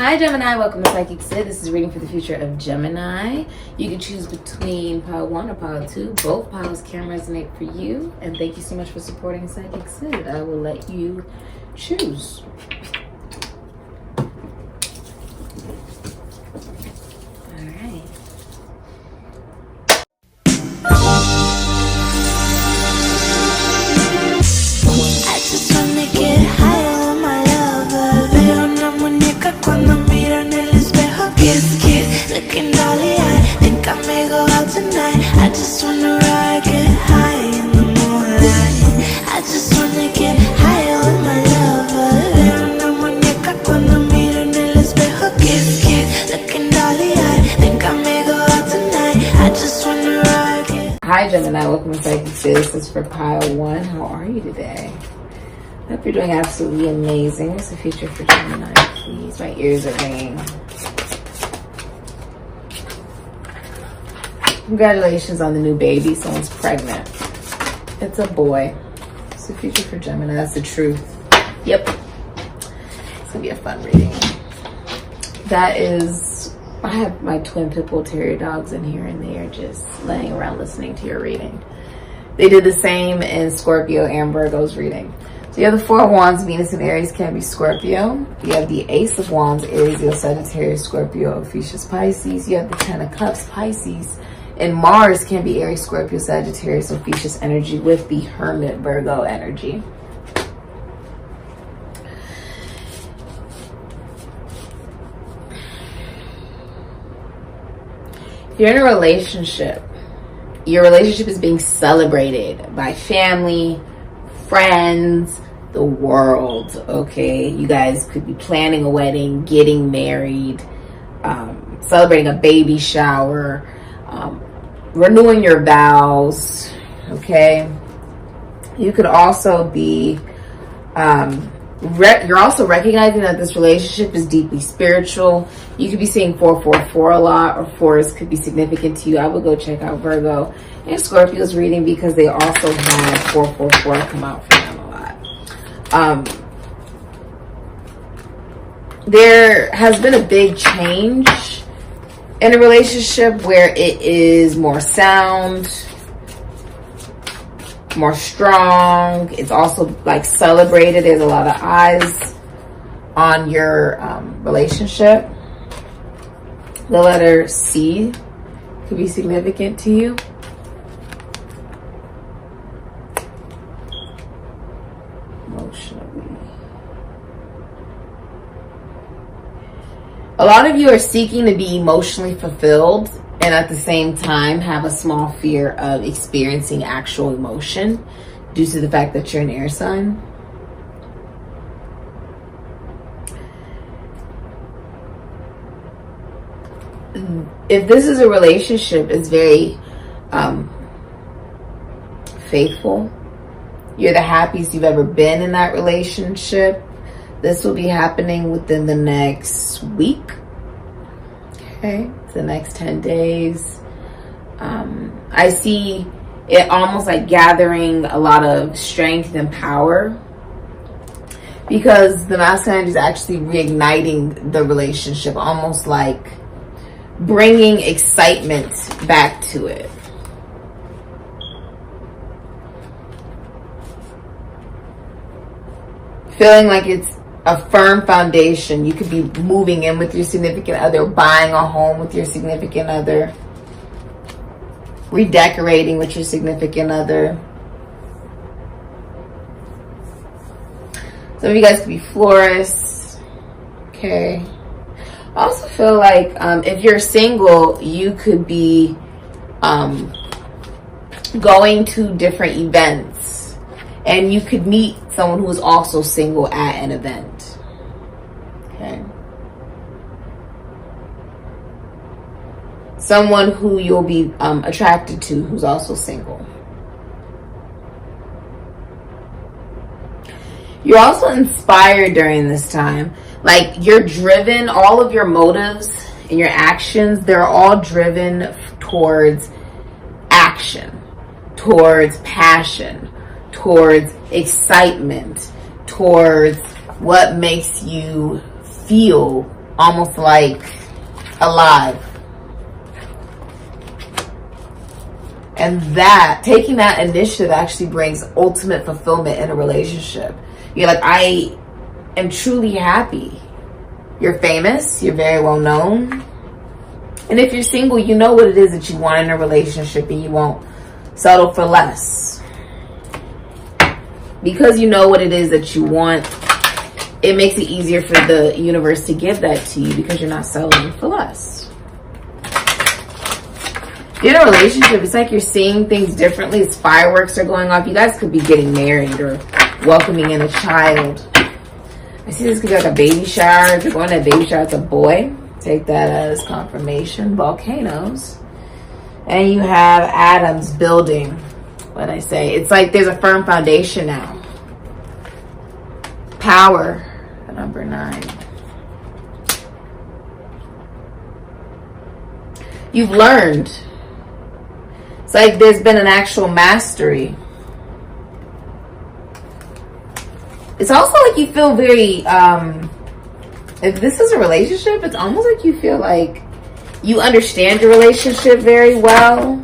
Hi Gemini, welcome to SIKIKSYD. This is reading for the future of Gemini. You can choose between pile 1 or pile 2. Both piles can resonate for you. And thank you so much for supporting SIKIKSYD. I will let you choose. Alright. I just wanna get higher with my lover. Veo una muñeca cuando miro en el espejo. Kiss, kiss, looking dolly eye. Think I may go out tonight. I just wanna ride, get high in the moonlight. I just wanna get higher with my lover. Veo una muñeca cuando miro en el espejo. Kiss, kiss, looking dolly eye. Think I may go out tonight. I just wanna ride, get. Hi Gemini, welcome to SIKIKSYD. This is for pile 1. How are you today? I hope you're doing absolutely amazing. What's the future for Gemini, please? My ears are ringing. Congratulations on the new baby. Someone's pregnant. It's a boy. What's the future for Gemini? That's the truth. Yep. It's gonna be a fun reading. That is, I have my twin pit bull terrier dogs in here and they are just laying around listening to your reading. They did the same in Scorpio and Virgo's reading. So you have the 4 of Wands, Venus and Aries can be Scorpio. You have the Ace of Wands, Aries, Leo, Sagittarius, Scorpio, Ophiuchus, Pisces. You have the 10 of Cups, Pisces. And Mars can be Aries, Scorpio, Sagittarius, Ophiuchus energy with the Hermit, Virgo energy. If you're in a relationship, your relationship is being celebrated by family, friends, the world, okay? You guys could be planning a wedding, getting married, celebrating a baby shower, renewing your vows, okay? You could also be, you're also recognizing that this relationship is deeply spiritual. You could be seeing 444 a lot, or 4s could be significant to you. I would go check out Virgo and Scorpio's reading because they also have 444 come out for them a lot. There has been a big change in a relationship where it is more sound, more strong. It's also like celebrated. There's a lot of eyes on your relationship. The letter C could be significant to you. Emotionally. A lot of you are seeking to be emotionally fulfilled and at the same time have a small fear of experiencing actual emotion due to the fact that you're an air sign. If this is a relationship, it's very faithful. You're the happiest you've ever been in that relationship. This will be happening within the next week. Okay, the next 10 days. I see it almost like gathering a lot of strength and power because the masculine energy is actually reigniting the relationship, almost like bringing excitement back to it. Feeling like it's a firm foundation. You could be moving in with your significant other, buying a home with your significant other, redecorating with your significant other. Some of you guys could be florists. Okay. I also feel like if you're single, you could be going to different events and you could meet someone who is also single at an event. Okay. Someone who you'll be attracted to who's also single. You're also inspired during this time. Like you're driven, all of your motives and your actions, they're all driven towards action, towards passion, towards excitement, towards what makes you feel almost like alive. And that, taking that initiative actually brings ultimate fulfillment in a relationship. You're like, I am truly happy. You're famous. You're very well known. And if you're single, you know what it is that you want in a relationship, and you won't settle for less. Because you know what it is that you want, it makes it easier for the universe to give that to you, because you're not settling for less. If you're in a relationship, it's like you're seeing things differently. It's fireworks are going off. You guys could be getting married or welcoming in a child. I see this could be like a baby shower. If you're going to a baby shower, it's a boy. Take that as confirmation. Volcanoes. And you have atoms building. What I say, it's like there's a firm foundation now. Power, number 9. You've learned. It's like there's been an actual mastery. It's also like you feel very, if this is a relationship, it's almost like you feel like you understand your relationship very well.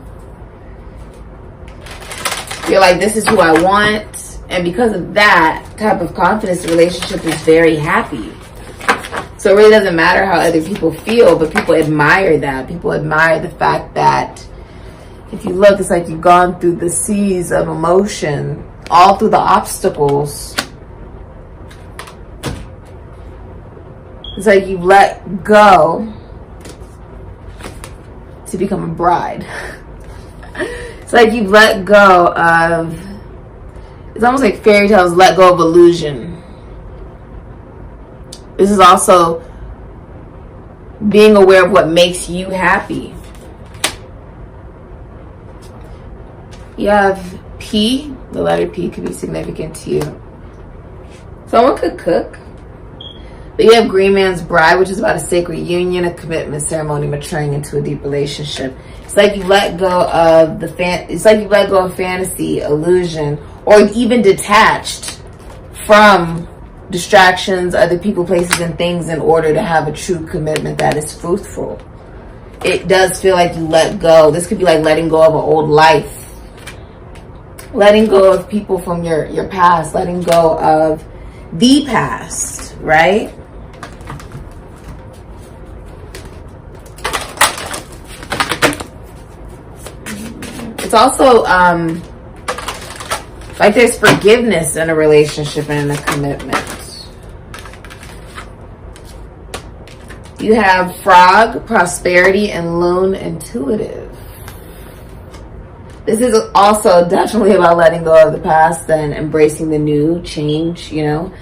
You're like, this is who I want. And because of that type of confidence, the relationship is very happy. So it really doesn't matter how other people feel, but people admire that. People admire the fact that if you look, it's like you've gone through the seas of emotion, all through the obstacles. It's like you've let go to become a bride. It's like you've let go of, it's almost like fairy tales, let go of illusion. This is also being aware of what makes you happy. You have P, the letter P could be significant to you. Someone could cook. But you have Green Man's Bride, which is about a sacred union, a commitment ceremony, maturing into a deep relationship. It's like you let go of it's like you let go of fantasy, illusion, or even detached from distractions, other people, places, and things in order to have a true commitment that is fruitful. It does feel like you let go. This could be like letting go of an old life. Letting go of people from your past. Letting go of the past, right? It's also like there's forgiveness in a relationship and in a commitment. You have Frog, Prosperity, and Loon, Intuitive. This is also definitely about letting go of the past and embracing the new, change, you know.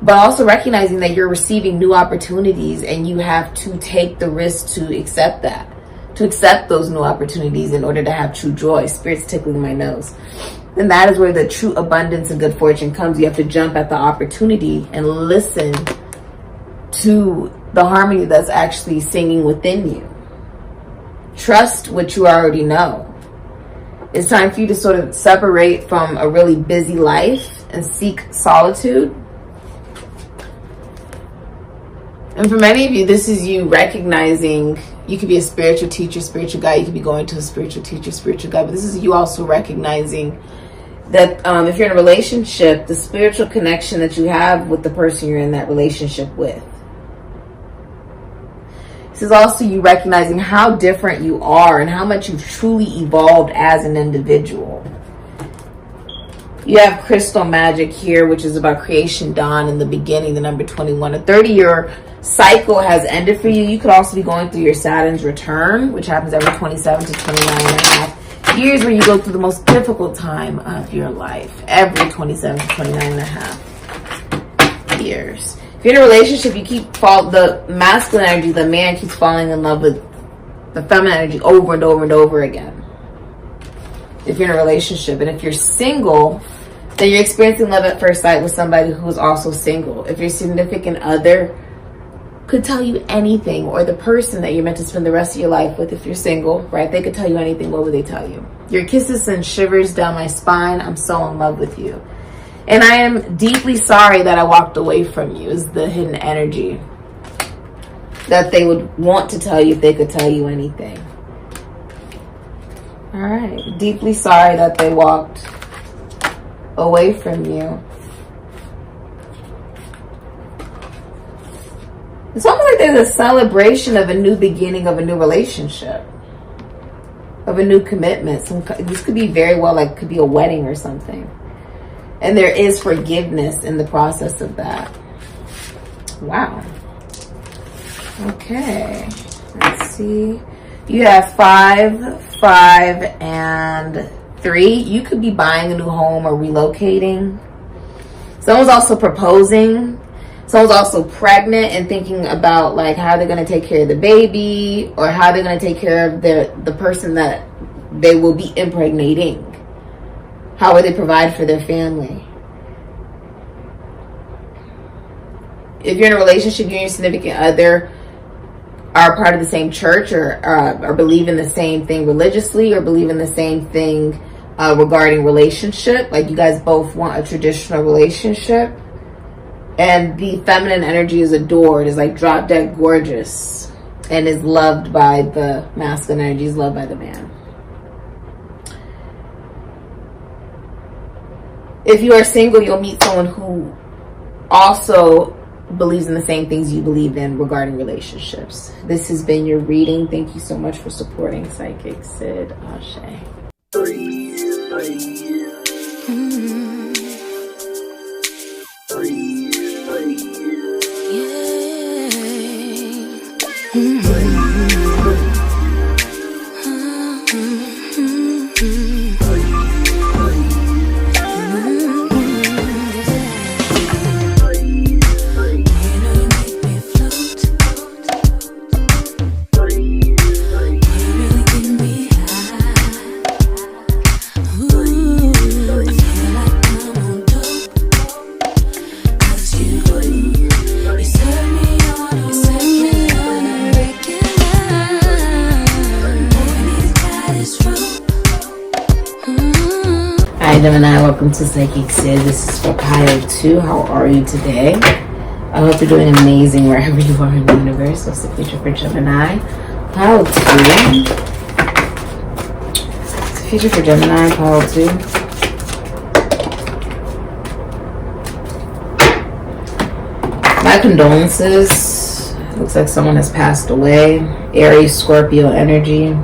But also recognizing that you're receiving new opportunities and you have to take the risk to accept that. To accept those new opportunities in order to have true joy. Spirit's tickling my nose. And that is where the true abundance and good fortune comes. You have to jump at the opportunity and listen to the harmony that's actually singing within you. Trust what you already know. It's time for you to sort of separate from a really busy life and seek solitude. And for many of you, this is you recognizing you could be a spiritual teacher, spiritual guide. You could be going to a spiritual teacher, spiritual guide. But this is you also recognizing that if you're in a relationship, the spiritual connection that you have with the person you're in that relationship with. This is also you recognizing how different you are and how much you've truly evolved as an individual. You have Crystal Magic here, which is about creation, dawn, and the beginning, the number 21. A 30-year cycle has ended for you. You could also be going through your Saturn's return, which happens every 27 to 29 and a half years, where you go through the most difficult time of your life. Every 27 to 29 and a half years. If you're in a relationship, you keep the masculine energy, the man keeps falling in love with the feminine energy over and over and over again. If you're in a relationship. And if you're single, then you're experiencing love at first sight with somebody who's also single. If your significant other could tell you anything, or the person that you're meant to spend the rest of your life with, if you're single, right? They could tell you anything. What would they tell you? Your kisses send shivers down my spine. I'm so in love with you. And I am deeply sorry that I walked away from you, is the hidden energy. that they would want to tell you if they could tell you anything. All right. Deeply sorry that they walked away from you. It's almost like there's a celebration of a new beginning of a new relationship, of a new commitment. This could be very well like could be a wedding or something. And there is forgiveness in the process of that. Wow. Okay. Let's see. You have 5, 5, and 3. You could be buying a new home or relocating. Someone's also proposing. Someone's also pregnant and thinking about like how they're going to take care of the baby or how they're going to take care of the person that they will be impregnating. How will they provide for their family? If you're in a relationship, you and your significant other are part of the same church or believe in the same thing religiously or believe in the same thing regarding relationship. Like you guys both want a traditional relationship. And the feminine energy is adored, is like drop dead gorgeous, and is loved by the masculine energy, is loved by the man. If you are single, you'll meet someone who also believes in the same things you believe in regarding relationships. This has been your reading. Thank you so much for supporting Psychic Sid. Ashe. Gemini, welcome to Psychic Sid. This is for pile 2. How are you today? I hope you're doing amazing wherever you are in the universe. What's the future for Gemini? Pile 2. What's the future for Gemini? Pile 2. My condolences. Looks like someone has passed away. Aries, Scorpio energy.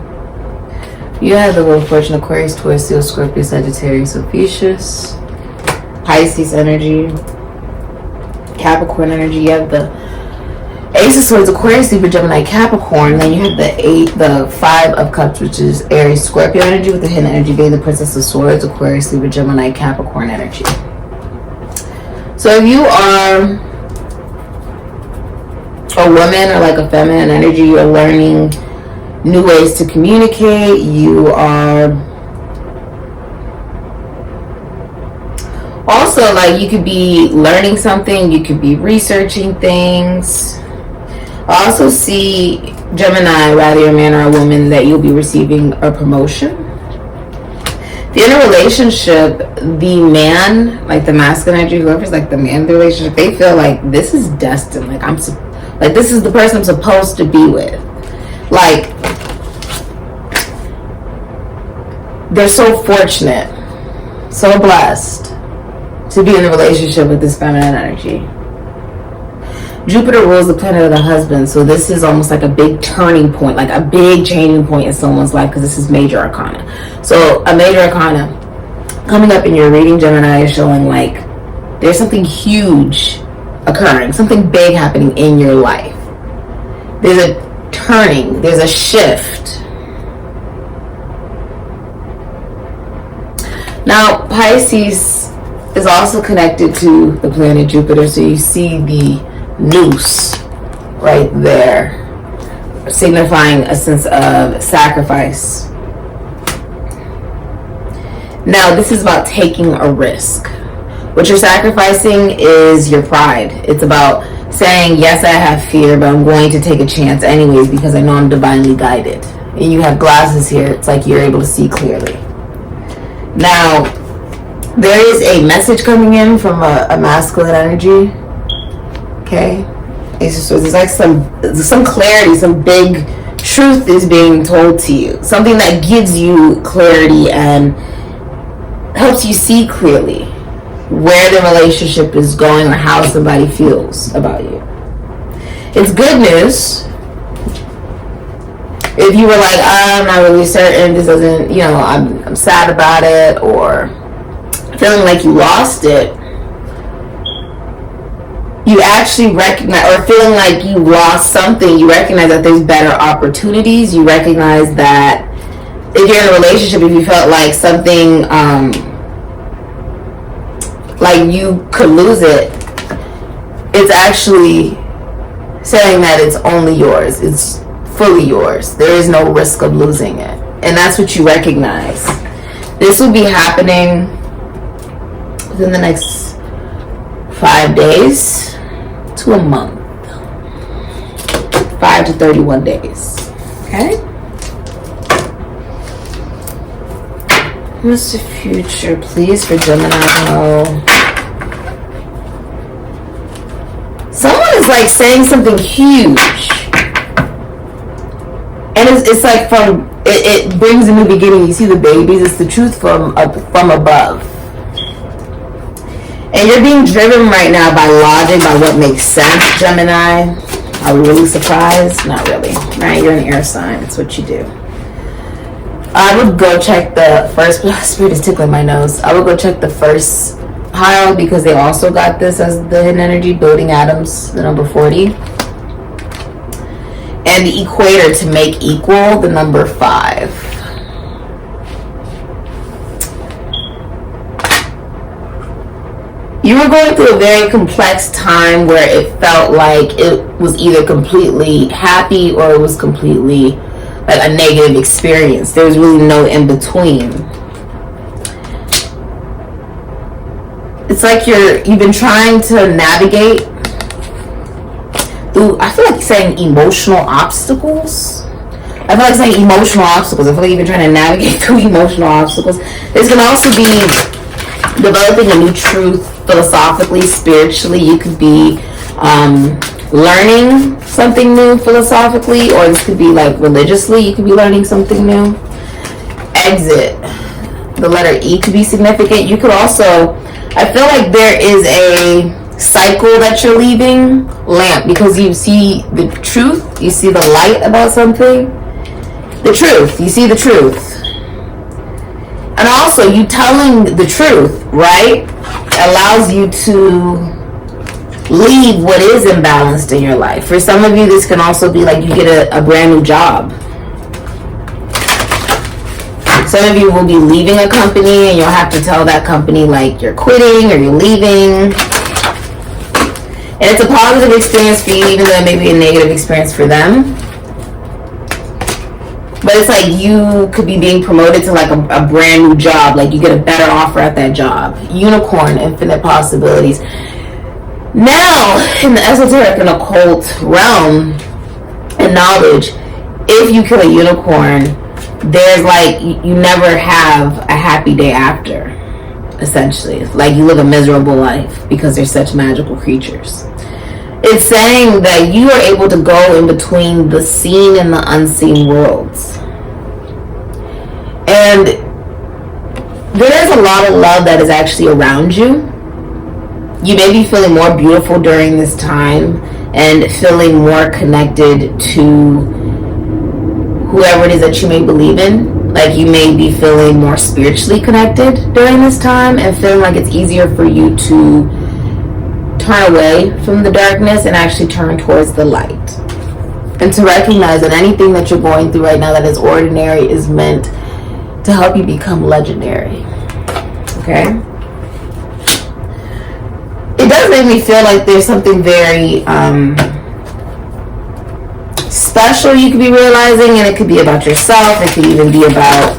You have the Wheel of Fortune, Aquarius, Taurus, Leo, Scorpio, Sagittarius, Ophiuchus, Pisces energy, Capricorn energy. You have the Ace of Swords, Aquarius, Libra, Gemini, Capricorn. Then you have the 5 of Cups, which is Aries, Scorpio energy, with the hidden energy being the Princess of Swords, Aquarius, Libra, Gemini, Capricorn energy. So if you are a woman or like a feminine energy, you're learning new ways to communicate. You are also like you could be learning something, you could be researching things. I also see Gemini, whether you're a man or a woman, that you'll be receiving a promotion. If you're in a relationship, the man, like the masculine energy, whoever's like the man of the relationship, they feel like this is destined. Like this is the person I'm supposed to be with. Like, they're so fortunate, so blessed to be in a relationship with this feminine energy. Jupiter rules the planet of the husband, so this is almost like a big turning point, like a big changing point in someone's life, because this is major arcana. So a major arcana coming up in your reading, Gemini, is showing like there's something huge occurring, something big happening in your life. There's a turning, there's a shift. Now, Pisces is also connected to the planet Jupiter, so you see the noose right there, signifying a sense of sacrifice. Now, this is about taking a risk. What you're sacrificing is your pride. It's about saying, yes, I have fear, but I'm going to take a chance anyways because I know I'm divinely guided. And you have glasses here. It's like you're able to see clearly. Now, there is a message coming in from a masculine energy. Okay? Ace of Swords. It's like some clarity, some big truth is being told to you. Something that gives you clarity and helps you see clearly where the relationship is going or how somebody feels about you. It's good news. If you were like, I'm not really certain, this doesn't, you know, I'm sad about it, or feeling like you lost it, you actually recognize, or feeling like you lost something, you recognize that there's better opportunities. You recognize that if you're in a relationship, if you felt like something, like you could lose it, it's actually saying that it's only yours. It's fully yours. There is no risk of losing it. And that's what you recognize. This will be happening within the next 5 days to a month. 5 to 31 days. Okay? What's the future, please, for Gemini? Someone is like saying something huge. And it's like it brings a new beginning. You see the babies, it's the truth from above. And you're being driven right now by logic, by what makes sense, Gemini. Are we really surprised? Not really, right? You're an air sign. It's what you do. I would go check the first, Spirit is tickling my nose. I would go check the first pile because they also got this as the hidden energy, building atoms, the number 40. And the equator to make equal, the number 5. You were going through a very complex time where it felt like it was either completely happy or it was completely like a negative experience. There was really no in between. It's like you've been trying to navigate through, I feel like saying emotional obstacles. I feel like saying emotional obstacles. I feel like you've been trying to navigate through emotional obstacles. This can also be developing a new truth philosophically, spiritually. You could be learning something new philosophically, or this could be like religiously. You could be learning something new. Exit. The letter E could be significant. You could also, I feel like there is a cycle that you're leaving. Lamp, because you see the truth, you see the light about something. The truth, you see the truth. And also, you telling the truth, right, allows you to leave what is imbalanced in your life. For some of you, this can also be like you get a brand new job. Some of you will be leaving a company and you'll have to tell that company like you're quitting or you're leaving. And it's a positive experience for you, even though it may be a negative experience for them. But it's like you could be being promoted to like a brand new job. Like you get a better offer at that job. Unicorn, infinite possibilities. Now, in the esoteric and occult realm and knowledge, if you kill a unicorn, there's like, you never have a happy day after, essentially. Like you live a miserable life because they're such magical creatures. It's saying that you are able to go in between the seen and the unseen worlds. And there is a lot of love that is actually around you. You may be feeling more beautiful during this time and feeling more connected to whoever it is that you may believe in. Like you may be feeling more spiritually connected during this time and feeling like it's easier for you to turn away from the darkness and actually turn towards the light. And to recognize that anything that you're going through right now that is ordinary is meant to help you become legendary. Okay? It does make me feel like there's something very special you could be realizing, and it could be about yourself. It could even be about,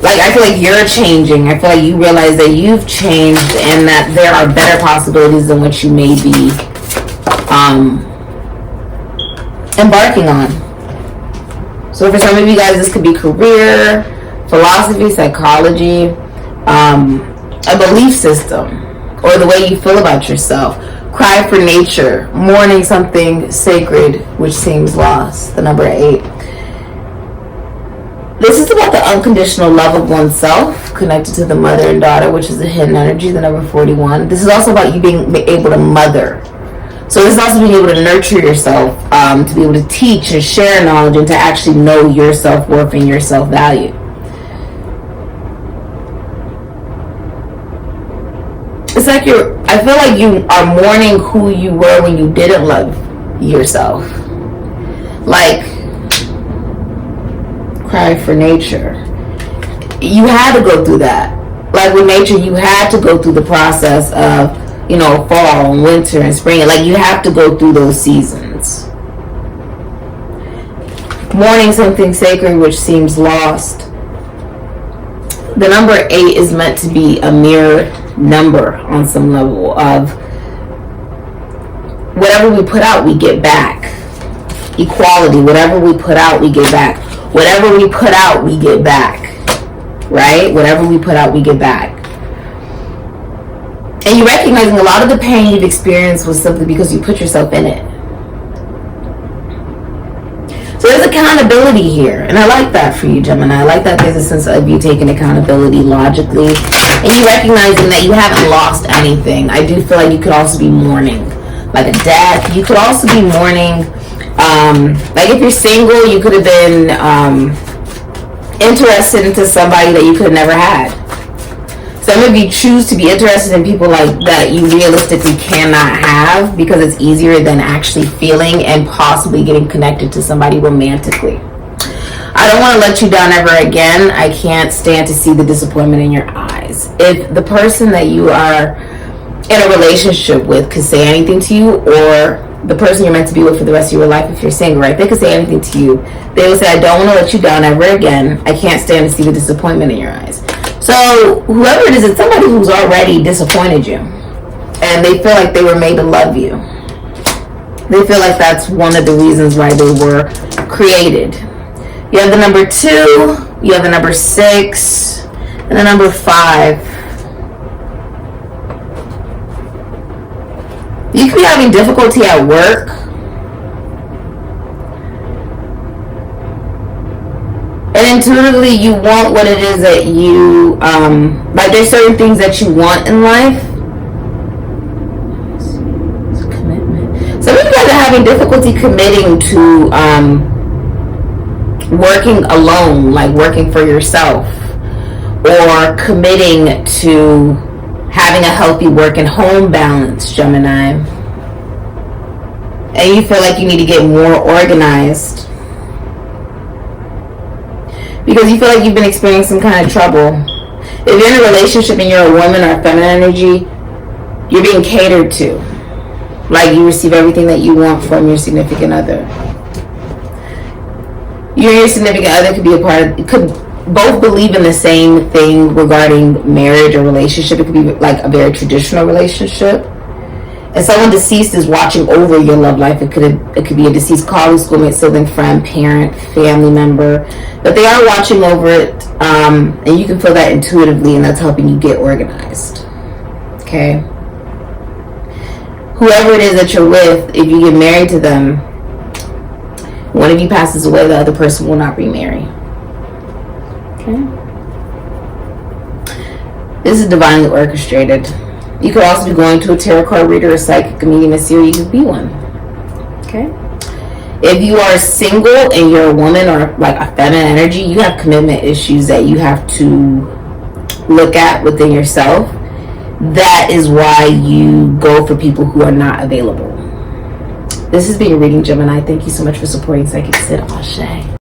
like, I feel like you're changing. I feel like you realize that you've changed and that there are better possibilities than what you may be embarking on. So for some of you guys, this could be career, philosophy, psychology, a belief system, or the way you feel about yourself, Cry for nature, mourning something sacred which seems lost, the number 8. This is about the unconditional love of oneself, connected to the mother and daughter, which is the hidden energy, the number 41. This is also about you being able to mother. So this is also being able to nurture yourself, to be able to teach and share knowledge, and to actually know your self-worth and your self-value. It's like I feel like you are mourning who you were when you didn't love yourself. Like, cry for nature. You had to go through that. Like with nature, you had to go through the process of, you know, fall and winter and spring. Like, you have to go through those seasons. Mourning something sacred which seems lost. The number 8 is meant to be a mirror number on some level of whatever we put out, we get back. Equality, whatever we put out, we get back. Whatever we put out, we get back. Right? Whatever we put out, we get back. And you're recognizing a lot of the pain you've experienced was simply because you put yourself in it. So there's accountability here. And I like that for you, Gemini. I like that there's a sense of you taking accountability logically. And you recognizing that you haven't lost anything. I do feel like you could also be mourning. Like a death. You could also be mourning. Like if you're single, you could have been interested into somebody that you could have never had. Some of you choose to be interested in people like that you realistically cannot have because it's easier than actually feeling and possibly getting connected to somebody romantically. I don't want to let you down ever again. I can't stand to see the disappointment in your eyes. If the person that you are in a relationship with could say anything to you, or the person you're meant to be with for the rest of your life, if you're single, right, they could say anything to you. They would say, I don't want to let you down ever again. I can't stand to see the disappointment in your eyes. So whoever it is, it's somebody who's already disappointed you. And they feel like they were made to love you. They feel like that's one of the reasons why they were created. You have the number 2, you have the number 6, and the number 5. You could be having difficulty at work. And intuitively, you want what it is that you, like there's certain things that you want in life. It's commitment. Some of you guys are having difficulty committing to working alone, like working for yourself, or committing to having a healthy work and home balance, Gemini. And you feel like you need to get more organized because you feel like you've been experiencing some kind of trouble. If you're in a relationship and you're a woman or a feminine energy, you're being catered to. Like you receive everything that you want from your significant other. You and your significant other could be a part of, could both believe in the same thing regarding marriage or relationship. It could be like a very traditional relationship. And someone deceased is watching over your love life. It could be a deceased colleague, schoolmate, sibling, friend, parent, family member. But they are watching over it, and you can feel that intuitively, and that's helping you get organized. Okay? Whoever it is that you're with, if you get married to them, one of you passes away, the other person will not remarry. Okay? This is divinely orchestrated. You could also be going to a tarot card reader, a psychic, a medium, a seer. You could be one. Okay? If you are single and you're a woman or like a feminine energy, you have commitment issues that you have to look at within yourself. That is why you go for people who are not available. This has been your reading, Gemini. Thank you so much for supporting SIKIKSYD. Ashe.